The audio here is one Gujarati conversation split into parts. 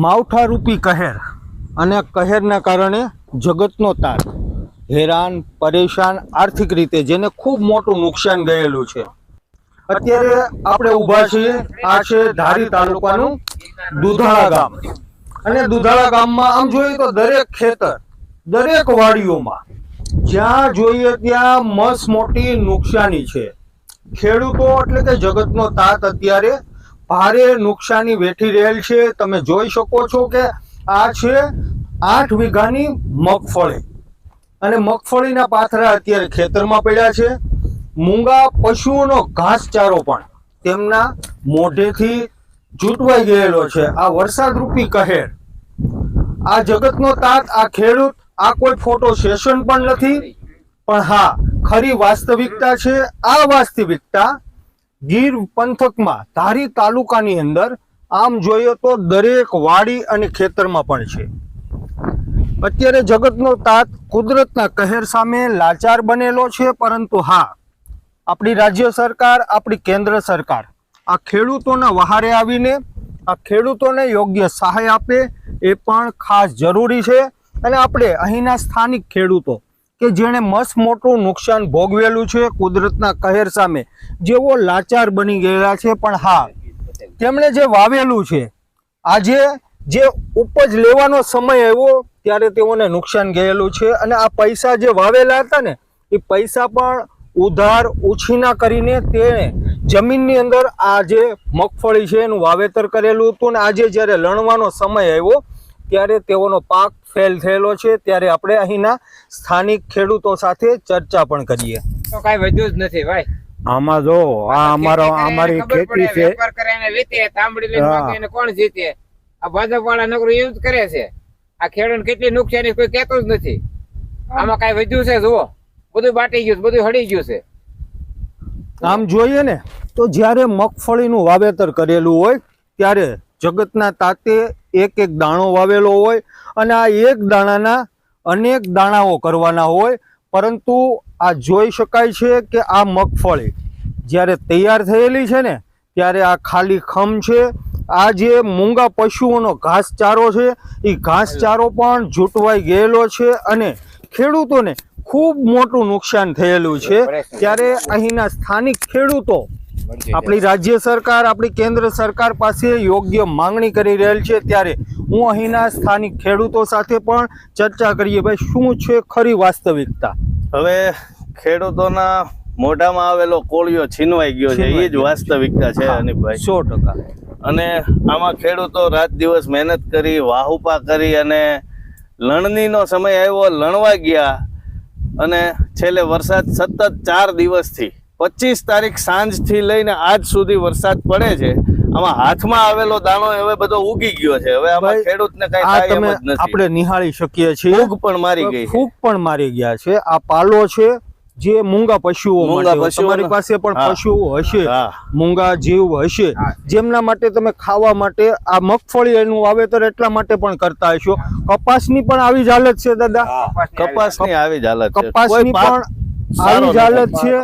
માવઠારૂપી કહેર અને કહેરના કારણે જગતનો તાત હેરાન પરેશાન આર્થિક રીતે જેને ખૂબ મોટું નુકસાન ગયેલું છે। અત્યારે આપણે ઊભા છીએ, આ છે ધારી તાલુકાનું દુધાળા ગામ અને દુધાળા ગામમાં આમ જોઈએ તો દરેક ખેતર દરેક વાડીઓમાં જ્યાં જોઈએ ત્યાં મસ્ત મોટી નુકસાની છે। ખેડૂતો એટલે કે જગતનો તાત અત્યારે ભારે નુકસાની વેઠી રહેલ છે। તમે જોઈ શકો છો કે આ છે 8 વીઘાની મગફળી અને મગફળીના પાથરા અત્યારે ખેતરમાં પડ્યા છે। મૂંગા પશુઓનો ઘાસચારો પણ તેમના મોઢેથી જૂટવાઈ ગયેલો છે। આ વરસાદરૂપી કહેર, આ જગતનો તાત, આ ખેડૂત, આ કોઈ ફોટો સેશન પણ નથી, પણ હા ખરી વાસ્તવિકતા છે। આ વાસ્તવિકતા ગીર પંથકમાં ધારી તાલુકાની અંદર આમ જોઈએ તો દરેક વાડી અને ખેતરમાં પણ છે। અત્યારે જગતનો તાત કુદરતના કહેર સામે લાચાર બનેલો છે, પરંતુ હા આપણી રાજ્ય સરકાર, આપણી કેન્દ્ર સરકાર આ ખેડૂતોના વહારે આવીને આ ખેડૂતોને યોગ્ય સહાય આપે એ પણ ખાસ જરૂરી છે। અને આપણે અહીંના સ્થાનિક ખેડૂતો કે જેણે મસ્ત મોટું નુકસાન ભોગવેલું છે કુદરતના કહેર સામે, જેઓ લાચાર બની ગયેલા છે, પણ હા તેમણે જે વાવેલું છે, આજે જે ઉપજ લેવાનો સમય આવ્યો ત્યારે તેઓને નુકસાન ગયેલું છે। અને આ પૈસા જે વાવેલા હતા ને એ પૈસા પણ ઉધાર ઉછીના કરીને તેણે જમીનની અંદર આ જે મગફળી છે એનું વાવેતર કરેલું હતું, ને આજે જ્યારે લણવાનો સમય આવ્યો ત્યારે તેઓનો પાક ફેલ થયેલો છે। ત્યારે આપણે અહીંના સ્થાનિક ખેડૂતો સાથે ચર્ચા પણ કરીએ। તો કાઈ વધ્યું જ નથી ભાઈ આમાં જો આ અમારી ખેતી છે, વેપાર કરે ને વેચે, તાંબડી લઈને માગે ને કોણ જીતે? આ ભાજપ વાળા નકરું એવું જ કરે છે। આ ખેડૂત કેટલી નુકસાની કોઈ કહેતું જ નથી। આમાં કાઈ વધ્યું છે? જુઓ, બધું બાટી ગયું, બધું હળી ગયું છે। આમ જોઈએ ને તો જ્યારે મગફળીનું વાવેતર કરેલું હોય ત્યારે જગતના તાતે એક એક દાણો વાવેલો હોય અને આ એક દાણાના અનેક દાણાઓ કરવાના હોય, પરંતુ આ જોઈ શકાય છે કે આ મગફળી જ્યારે તૈયાર થયેલી છે ને ત્યારે આ ખાલી ખમ છે। આ જે મૂંગા પશુઓનો ઘાસચારો છે એ ઘાસચારો પણ જૂટવાઈ ગયેલો છે અને ખેડૂતોને ખૂબ મોટું નુકસાન થયેલું છે। ત્યારે અહીંના સ્થાનિક ખેડૂતો આપણી રાજ્ય સરકાર, આપણી કેન્દ્ર સરકાર પાસે યોગ્ય માંગણી કરી રહેલ છે। ત્યારે હું અહીંના સ્થાનિક ખેડૂતો સાથે પણ ચર્ચા કરીએ, ભાઈ શું છે ખરી વાસ્તવિકતા? હવે ખેડૂતોના મોઢામાં આવેલો કોળિયો છીનવાઈ ગયો છે, એ જ વાસ્તવિકતા છે અનિપભાઈ, 100%। અને આમાં ખેડૂતો રાત દિવસ મહેનત કરી, વાહુપા કરી અને લણણીનો સમય આવ્યો, લણવા ગયા અને છેલ્લે વરસાદ સતત 4 દિવસથી 25 તારીખ સાંજથી લઈને આજ સુધી વરસાદ પડે છે। આમાં હાથમાં આવેલો દાણો હવે બધો ઉગી ગયો છે। હવે આમાં ખેડૂતને કઈ થાય એમ જ નથી। આપણે નિહાળી શકીએ છીએ ફૂગ પણ મારી ગઈ, ફૂગ પણ મારી ગયા છે। આ પાલો છે જે મૂંગા પશુઓ માટે, તમારી પાસે પણ પશુઓ હશે, મૂંગા જીવ હશે, જેમના માટે તમે ખાવા માટે આ મગફળી એનું વાવેતર એટલા માટે પણ કરતા હશો। કપાસની પણ આવી જ હાલત છે દાદા, કપાસની આવી જ હાલત છે, કપાસની પણ આવી જ હાલત છે।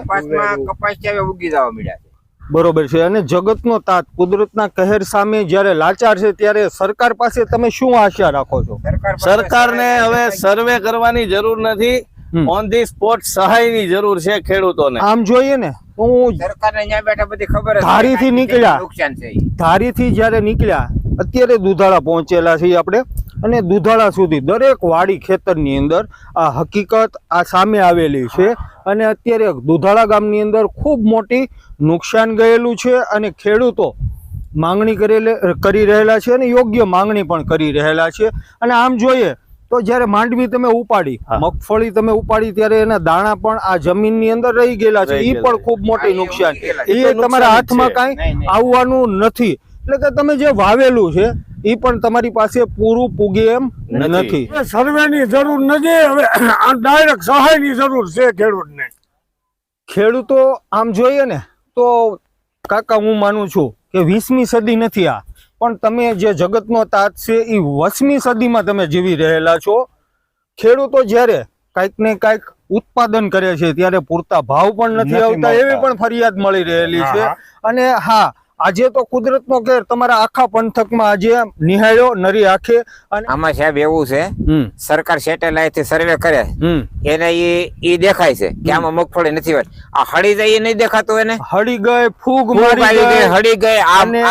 કપાસ હવે ઉગી જવા મળ્યા છે, બરોબર છે। અને જગતનો તાત કુદરતના કહેર સામે જ્યારે લાચાર છે ત્યારે સરકાર પાસે તમે શું આશા રાખો છો? સરકારને હવે સર્વે કરવાની જરૂર નથી, ઓન ધી સ્પોટ સહાયની જરૂર છે ખેડૂતોને। આમ જોઈએ ને હું સરકારને અહીંયા બેઠા બધી ખબર છે, ધારીથી નીકળ્યા, નુકસાન છે ધારીથી જ્યારે નીકળ્યા અત્યારે દુધાળા પહોંચેલા છીએ આપણે, અને દુધાળા સુધી દરેક વાડી ખેતરની અંદર આ હકીકત આ સામે આવેલી છે। અને અત્યારે દુધાળા ગામની અંદર ખૂબ મોટી નુકસાન ગયેલું છે અને ખેડૂતો માંગણી કરી રહેલા છે અને યોગ્ય માંગણી પણ કરી રહેલા છે। અને આમ જોઈએ તો જ્યારે માંડવી તમે ઉપાડી, મગફળી તમે ઉપાડી, ત્યારે એના દાણા પણ આ જમીનની અંદર રહી ગયેલા છે, એ પણ ખૂબ મોટી નુકસાન, એ તમારા હાથમાં કાંઈ આવવાનું નથી। એટલે કે તમે જે વાવેલું છે એ પણ તમારી પાસે પૂરું પૂગે એમ નથી। સર્વેની જરૂર નથી, હવે ડાયરેક્ટ સહાયની જરૂર છે ખેડૂતને। ખેડૂતો આમ જોઈએ ને તો કાકા હું માનું છું કે 20મી સદી નથી આ, પણ તમે જે જગતનો તાત છે એ 20મી સદીમાં તમે જીવી રહેલા છો। ખેડૂતો જ્યારે કાંઈક ને કાંઈક ઉત્પાદન કરે છે ત્યારે પૂરતા ભાવ પણ નથી આવતા, એવી પણ ફરિયાદ મળી રહેલી છે। અને હા આજે તો કુદરતનો કેર તમારા આખા પંથકમાં આજે નિહાળ્યો નરી આંખે. અને આમાં સાહેબ એવું છે, સરકાર સેટેલાઇટ થી સર્વે કરે એને ઈ દેખાય છે કે આમાં મગફળી નથી હોય. આ હળી જાય એ નહીં દેખાતું એને. હળી ગઈ, ફૂગ ફૂગ મારી આવી ગઈ, ગઈ. હળી ગઈ.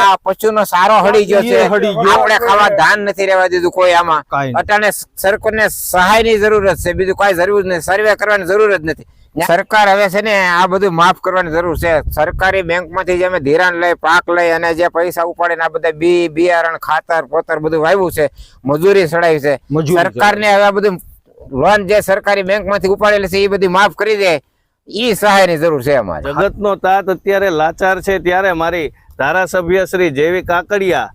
આ પશુનો સારો હળી ગયો છે. એ હળી ગયો. આપણે ખાવા ધાન નથી રહેવા દીધું કોઈ આમાં. કાંઈ નહીં. અટાણે સરકારને સહાયની જરૂરત છે, બીજું કાંઈ જરૂર નથી. સર્વે કરવાની જરૂર જ નથી. સરકાર હવે છે ને આ બધું માફ કરવાની જરૂર છે. સરકારી બેંકમાંથી જે અમે ધિરાણ લઈ, પાક લઈ અને જે પૈસા ઉપાડીને આ બધા બિયારણ, ખાતર, પોતર બધું વાવ્યું છે, મજૂરી ચડાવી છે. મજૂરી સરકારને હવે આ બધું લોન જે સરકારી બેંકમાંથી ઉપાડેલી છે એ બધી માફ કરી દે, ઈ સહાયની જરૂર છે અમારે. જગતનો તાત અત્યારે લાચાર છે, ત્યારે મારી ધારાસભ્ય શ્રી જેવી કાકડિયા,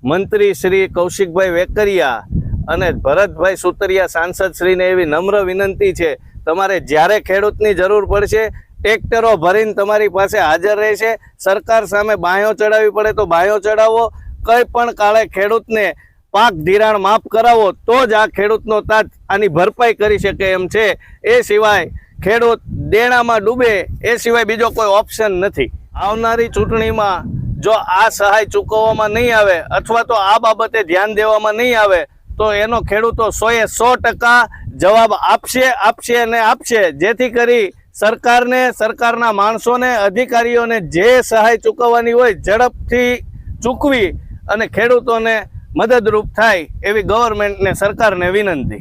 મંત્રી શ્રી કૌશિકભાઈ વેકરિયા અને ભરતભાઈ સુતરિયા સાંસદ શ્રીને એવી નમ્ર વિનંતી છે, તમારે જ્યારે ખેડૂતની જરૂર પડશે ટ્રેક્ટરો ભરીને તમારી પાસે હાજર રહેશે. સરકાર સામે બાંયો ચડાવવી પડે તો બાંયો ચડાવો. કઈ પણ કાળે ખેડૂતને પાક ધિરાણ માફ કરાવો તો જ આ ખેડૂતનો તાત આની ભરપાઈ કરી શકે એમ છે. એ સિવાય ખેડૂત દેણામાં ડૂબે એ સિવાય બીજો કોઈ ઓપ્શન નથી. આવનારી ચૂંટણીમાં જો આ સહાય ચૂકવવામાં નહીં આવે અથવા તો આ બાબતે ધ્યાન દેવામાં નહીં આવે તો એનો ખેડૂતો 100% જવાબ આપશે અને આપશે, જેથી કરી સરકારને, સરકારના માણસોને, અધિકારીઓને જે સહાય ચૂકવવાની હોય ઝડપથી ચૂકવી અને ખેડૂતોને મદદરૂપ થાય એવી ગવર્મેન્ટને, સરકારને વિનંતી.